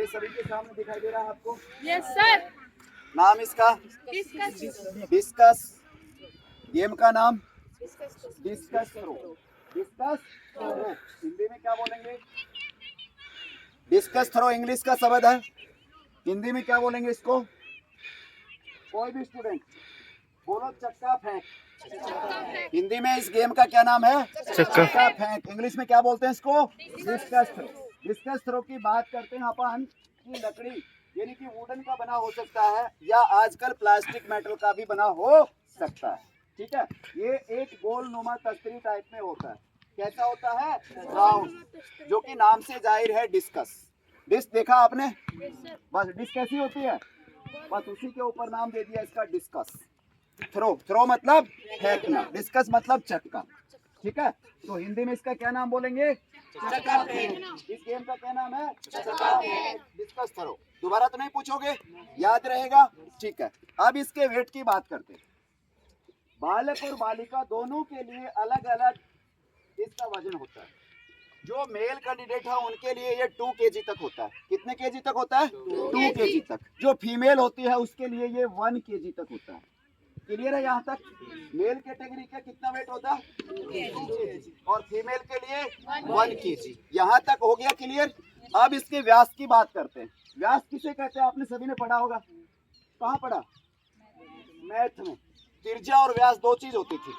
ये सभी के सामने दिखाई दे रहा है आपको? Yes sir. नाम इसका डिस्कस। गेम का नाम discus throw. Discus throw Hindi में क्या बोलेंगे? डिस्कस थ्रो इंग्लिश का शब्द है, हिंदी में क्या बोलेंगे इसको? कोई भी स्टूडेंट बोलो चक्का फेंक। हिंदी में इस गेम का क्या नाम है? चक्का फेंक। इंग्लिश में क्या बोलते हैं इसको? Discuss throw. डिस्कस थ्रो की बात करते हैं अपन की लकड़ी यानी कि वुडन का बना हो सकता है या आजकल प्लास्टिक मेटल का भी बना हो सकता है। ठीक है, ये एक गोल नुमा तस्तरी टाइप में होता है। कैसा होता है? राउंड, जो कि नाम से जाहिर है डिस्कस। डिस्क देखा आपने? बस डिस्क कैसी होती है, बस उसी के ऊपर नाम दे दिया इसका डिस्कस थ्रो। थ्रो मतलब फेंकना, डिस्कस मतलब चक्का। ठीक है, तो हिंदी में इसका क्या नाम बोलेंगे? चक्का फेंक। इस गेम का क्या नाम है? चक्का फेंक, डिस्कस थ्रो। दोबारा तो नहीं पूछोगे, याद रहेगा? ठीक है, अब इसके वेट की बात करते हैं। बालक और बालिका दोनों के लिए अलग अलग इसका वजन होता है। जो मेल कैंडिडेट है उनके लिए ये 2 kg तक होता है। कितने kg तक होता है? 2 kg तक। जो फीमेल होती है उसके लिए ये 1 kg तक होता है। क्लियर है यहाँ तक? मेल कैटेगरी का कितना वेट होता है? 2 kg और फीमेल के लिए 1 kg। यहाँ तक हो गया क्लियर? अब इसके व्यास की बात करते हैं। व्यास किसे कहते हैं? आपने सभी ने पढ़ा होगा। कहाँ पढ़ा? मैथ में। त्रिज्या और व्यास दो चीज होती थी।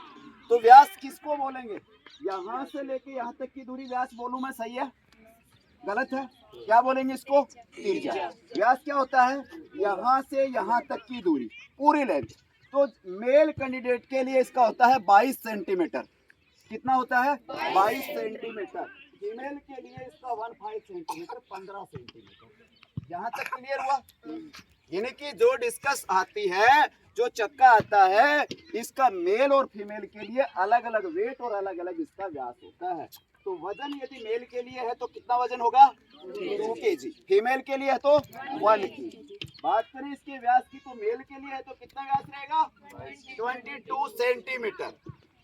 तो व्यास किसको बोलेंगे? यहाँ से लेके यहाँ तक की दूरी व्यास बोलूं मैं, सही है? गलत है? क्या बोलेंगे इसको? त्रिज्या। व्यास क्या होता है? यहाँ से यहाँ तक की दूरी, पूरी लेंथ। तो मेल कैंडिडेट के लिए इसका होता है 22 सेंटीमीटर। कितना होता है? 22 सेंटीमीटर। फीमेल के लिए इसका 15 सेंटीमीटर, 15 सेंटीमीटर। यहाँ तक क्लियर हुआ? यानी कि जो डिस्कस आती है, जो चक्का आता है, इसका मेल और फीमेल के लिए अलग अलग वेट और अलग अलग इसका व्यास होता है। तो वजन यदि मेल के लिए है तो कितना वजन होगा? 2 kg। फीमेल के लिए है तो 1 kg। बात करें इसके व्यास की तो मेल के लिए है तो कितना व्यास रहेगा? 22 सेंटीमीटर।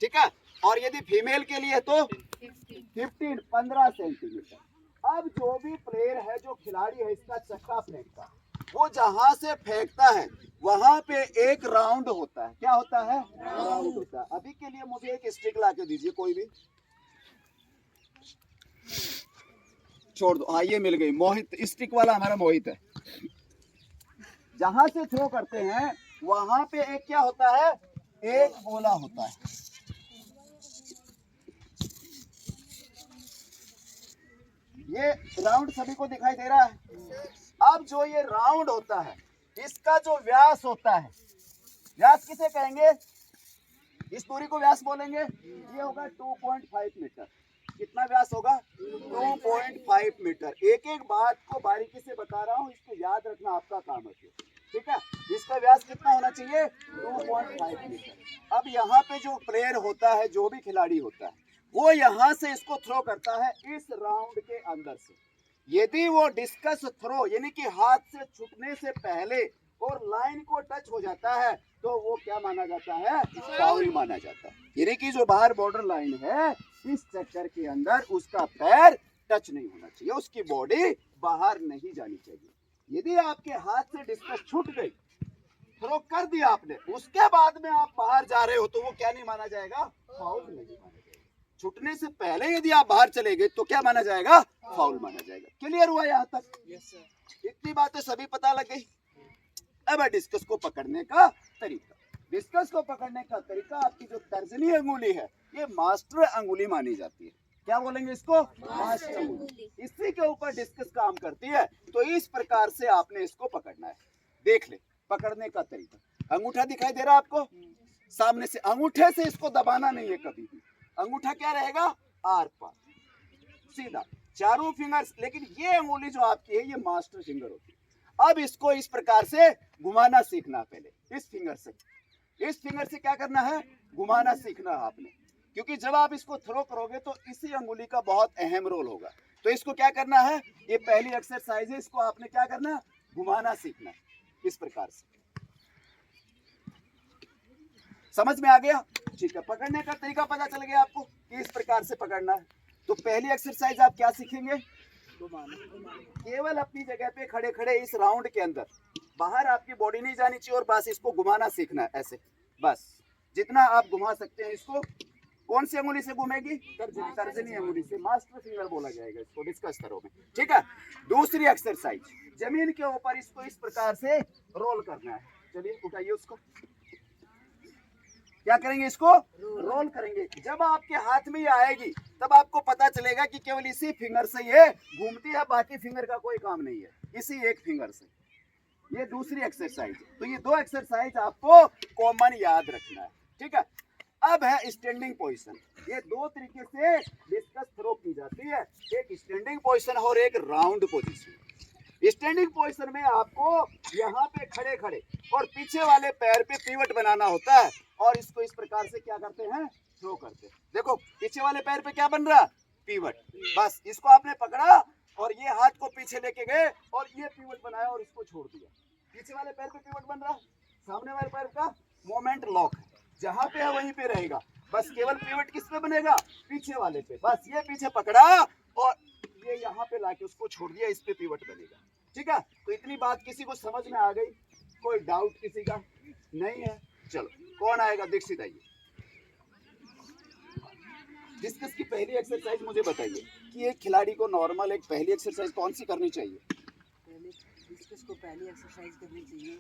ठीक है, और यदि फीमेल के लिए है तो 15 सेंटीमीटर। अब जो भी प्लेयर है, जो खिलाड़ी है इसका चक्का फेंकता, वो जहां से फेंकता है वहां पे एक राउंड होता है। क्या होता है? राउंड होता है। अभी के लिए मुझे एक स्टिक ला के दीजिए, कोई भी। छोड़ दो, हाँ ये मिल गई। मोहित, स्टिक वाला हमारा मोहित है। जहां से थ्रो करते हैं वहां पे एक क्या होता है? एक गोला होता है। ये राउंड सभी को दिखाई दे रहा है? अब जो ये राउंड होता है, इसका जो व्यास होता है, व्यास किसे कहेंगे? इस दूरी को व्यास बोलेंगे। ये होगा 2.5 मीटर। कितना व्यास होगा? 2.5 मीटर। एक एक बात को बारीकी से बता रहा हूँ, इसको याद रखना आपका काम है। ठीक है, इसका व्यास कितना होना चाहिए? 2.5 मीटर। अब यहाँ पे जो प्लेयर होता है, जो भी खिलाड़ी होता है, वो यहाँ से इसको थ्रो करता है इस राउंड के अंदर से। यदि वो डिस्कस थ्रो यानी कि हाथ से छूटने से पहले और लाइन को टच हो जाता है तो वो क्या माना जाता है? फाउल माना जाता है। यानी कि जो बाहर बॉर्डर लाइन है, इस चक्कर के अंदर उसका पैर टच नहीं होना चाहिए, उसकी बॉडी बाहर नहीं जानी चाहिए। यदि आपके हाथ से डिस्कस छूट गई, थ्रो कर दिया आपने, उसके बाद में आप बाहर जा रहे हो तो वो क्या नहीं माना जाएगा? फाउल नहीं माना जाएगा। छूटने से पहले यदि आप बाहर चले गए तो क्या माना जाएगा? फाउल माना जाएगा। क्लियर हुआ यहाँ तक? इतनी बातें सभी पता लग गई। अब डिस्कस को पकड़ने का तरीका। डिस्कस को पकड़ने का तरीका, आपकी जो तर्जनी अंगुली है ये मास्टर अंगुली मानी जाती है। क्या बोलेंगे इसको? मास्टर अंगुली। इसी के ऊपर डिस्कस काम करती है। तो इस प्रकार से आपने इसको पकड़ना है। देख ले पकड़ने का तरीका। अंगूठा दिखाई दे रहा है आपको? सामने से अंगूठे से इसको दबाना नहीं है कभी भी। अंगूठा क्या रहेगा? आर पार सीधा, चारों फिंगर्स। लेकिन ये अंगुली जो आपकी है ये मास्टर फिंगर होती है। अब इसको इस प्रकार से घुमाना सीखना। पहले इस फिंगर से, इस फिंगर से क्या करना है? घुमाना सीखना है आपने। क्योंकि जब आप इसको थ्रो करोगे तो इसी अंगुली का बहुत अहम रोल होगा। तो इसको क्या करना है? ये पहली एक्सरसाइज है, इसको आपने क्या करना है? घुमाना सीखना है इस प्रकार से। समझ में आ गया? ठीक है, पकड़ने का तरीका पता चल गया आपको कि इस प्रकार से पकड़ना है। तो पहली एक्सरसाइज आप क्या सीखेंगे? केवल अपनी जगह पे खड़े खड़े इस राउंड के अंदर, बाहर आपकी बॉडी नहीं जानी चाहिए और बस इसको घुमाना सीखना है ऐसे, बस जितना आप घुमा सकते हैं इसको। कौन सी अंगुली से घूमेगी? तर्जनी अंगुली से, मास्टर फिंगर बोला जाएगा इसको डिस्कस थ्रो में, ठीक है। दूसरी एक्सरसाइज, जमीन के ऊपर इसको इस प्रकार से रोल करना है। चलिए उठाइए उसको, क्या करेंगे? इसको रोल करेंगे। जब आपके हाथ में ये आएगी तब आपको पता चलेगा कि केवल इसी फिंगर से ये घूमती है, बाकी फिंगर का कोई काम नहीं है, इसी एक फिंगर से। ये दूसरी एक्सरसाइज। तो ये दो एक्सरसाइज आपको कॉमन याद रखना है, ठीक है। अब है स्टैंडिंग पोजीशन। ये दो तरीके से डिस्कस थ्रो की जाती है, एक स्टैंडिंग पोजीशन और एक राउंड पोजीशन। स्टैंडिंग पोजीशन में आपको यहाँ पे खड़े खड़े और पीछे वाले पैर पे पिवट बनाना होता है और इसको इस प्रकार से क्या करते हैं? थ्रो करते हैं। देखो पीछे वाले पैर पे क्या बन रहा? पिवट। बस इसको आपने पकड़ा और ये हाथ को पीछे लेके गए और ये पिवट बनाया और इसको छोड़ दिया। पीछे वाले पैर पे पिवट बन रहा, सामने वाले पैर का मोमेंट लॉक है, जहां पे है वहीं पे रहेगा। बस केवल पिवट किस पे बनेगा? पीछे वाले पे। बस ये पीछे पकड़ा और ये यहाँ पे लाके उसको छोड़ दिया, इस पे पिवट बनेगा, ठीक है। तो इतनी बात किसी को समझ में आ गई? कोई डाउट किसी का नहीं है? चलो कौन आएगा? दीक्षित आइए। डिस्कस की पहली एक्सरसाइज मुझे बताइए कि एक खिलाड़ी को नॉर्मल एक पहली एक्सरसाइज कौन सी करनी चाहिए? डिस्कस को पहली एक्सरसाइज करनी चाहिए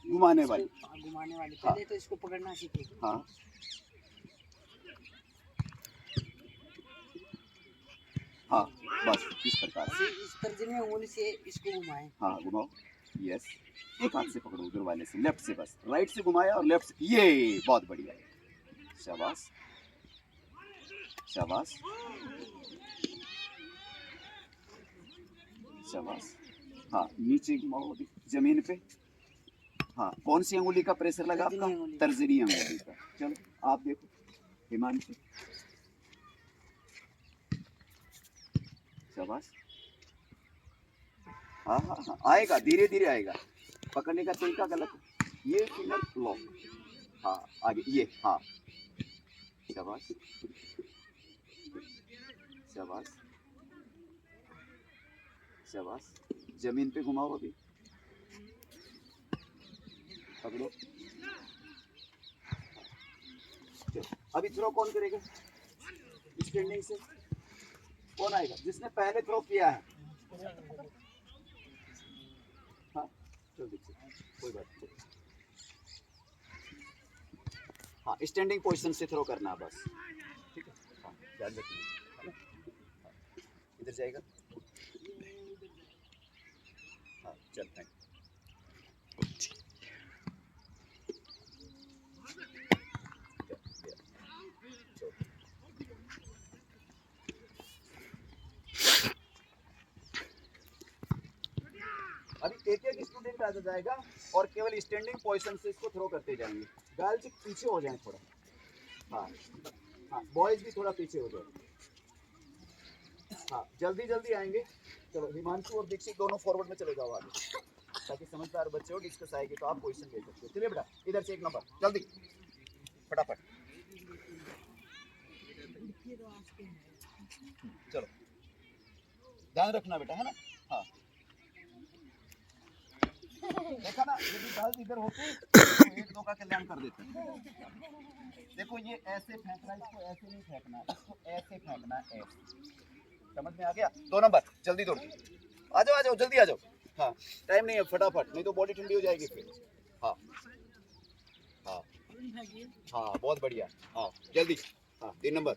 घुमाने वाली। घुमाने वाली। पहले हाँ। तो इसको पकड़ना सीखेगी। हाँ हाँ, बस इस प्रकार से इस तर्जनी अंगुली से इसको घुमाएं। हाँ घुमाओ, यस। एक हाथ से पकड़ो उधर वाले से, लेफ्ट से, बस राइट से घुमाया और लेफ्ट से, ये बहुत बढ़िया, शाबाश शाबाश शाबाश। हाँ नीचे घुमाओ जमीन पे। हाँ कौन सी अंगुली का प्रेशर लगा आपका? तर्जनी अंगुली का। चलो आप देखो हिमांशु, शाबाश। हाँ हाँ हाँ, आएगा धीरे धीरे आएगा, पकड़ने का तरीका गलत है। ये फिंगर लॉक, हाँ आगे ये, हाँ शाबाश शाबाश शाबाश। जमीन पे घुमाओ, अभी पकड़ो। अभी थ्रो कौन करेगा? स्टैंडिंग से कौन आएगा? जिसने पहले थ्रो किया है। हाँ चलो देखिए, कोई बात नहीं। हाँ स्टैंडिंग पोजीशन से थ्रो करना बस, ठीक है। हाँ ध्यान रखिए, इधर जाएगा। हाँ चल थैंक। अभी एक एक स्टूडेंट आ जाएगा और केवल स्टैंडिंग पोजीशन से इसको थ्रो करते जाएंगे। गर्ल जी पीछे हो जाए थोड़ा, हाँ हाँ, बॉयज भी थोड़ा पीछे हो जाए। हाँ जल्दी जल्दी आएंगे। चलो हिमांशु और दीक्षित दोनों फॉरवर्ड में चले जाओ आगे, ताकि समझदार बच्चे हो, डिस्कस आएगी तो आप पोजीशन ले सकते हो। चलिए बेटा इधर से एक नंबर जल्दी फटाफट। चलो ध्यान रखना बेटा, है ना? हाँ देखा ना, यदि गर्ल्स इधर होते तो एक दो का कल्याण कर देते। देखो ये ऐसे फेंकना, इसको ऐसे नहीं फेंकना, इसको ऐसे फेंकना, ऐसे। समझ में आ गया? 2 नंबर जल्दी दौड़, आ जाओ जल्दी आ जाओ। हाँ टाइम नहीं है, फटाफट, नहीं तो बॉडी ठंडी हो जाएगी फिर। हाँ हाँ हाँ बहुत बढ़िया, हाँ जल्दी। हाँ 3 नंबर।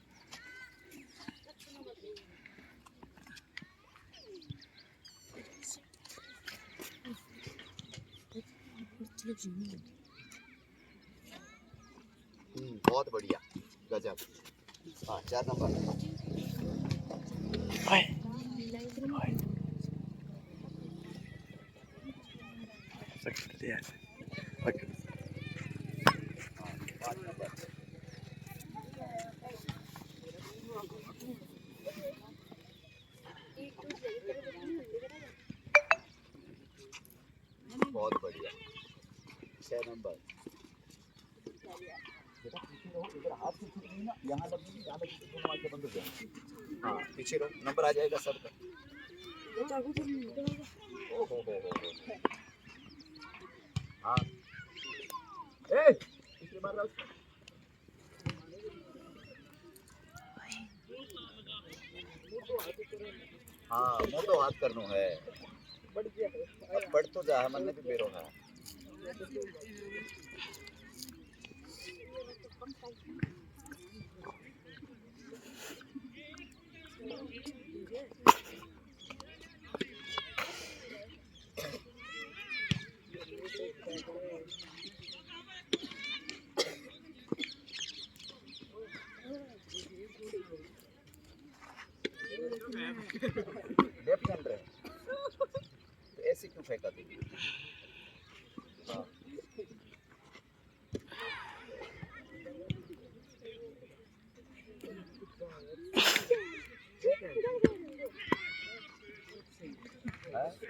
बहुत बढ़िया, गजब। हाँ 4 नंबर। बहुत बढ़िया, 6 नंबर। इधर हाथ से छूट गई ना, यहाँ लगेगी, यहाँ लगेगी, दोनों आंखें बंद हो जाएंगी। हाँ पीछे रहो, नंबर आ जाएगा सर का। ओहो हाँ ए इसके बाद हाँ मोटो हाथ करनो है बढ़ तो जा मन ने भी बेरो है लेफ्ट हैंड रहे तो ऐसे क्यों फेंका दी हाँ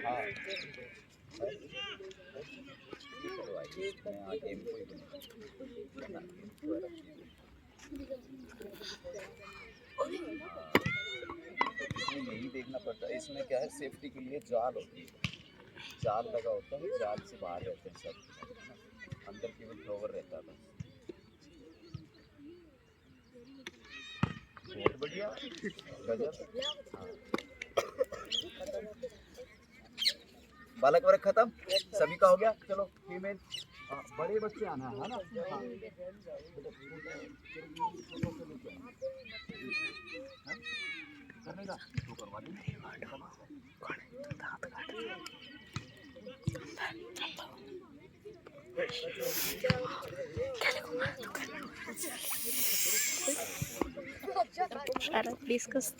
हाँ गेम कोई नहीं देखना पड़ता इसमें क्या है सेफ्टी के लिए जाल होती है जाल लगा होता है जाल से बाहर रहते हैं सब अंदर केवल फ्लोवर रहता है बस बहुत बढ़िया गजब हाँ। बालक वर्ग खत्म सभी का हो गया चलो फीमेल बड़े बच्चे आना है ना हाँ। करने का तो करवा देंगे डिस्कस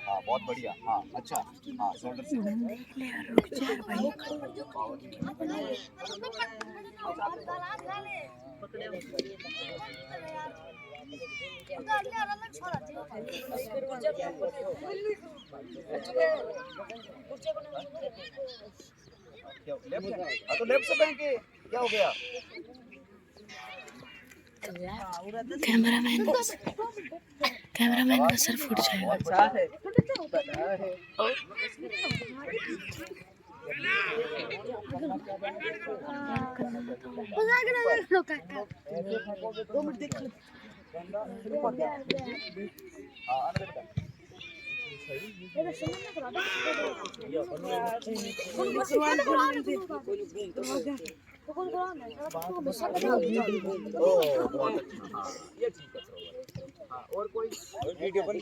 हाँ बहुत बढ़िया हाँ अच्छा हाँ शोल्डर से तो लेफ्ट से बैंक क्या हो गया कैमरामैन का सर फूट जाएगा और कोई वीडियो बन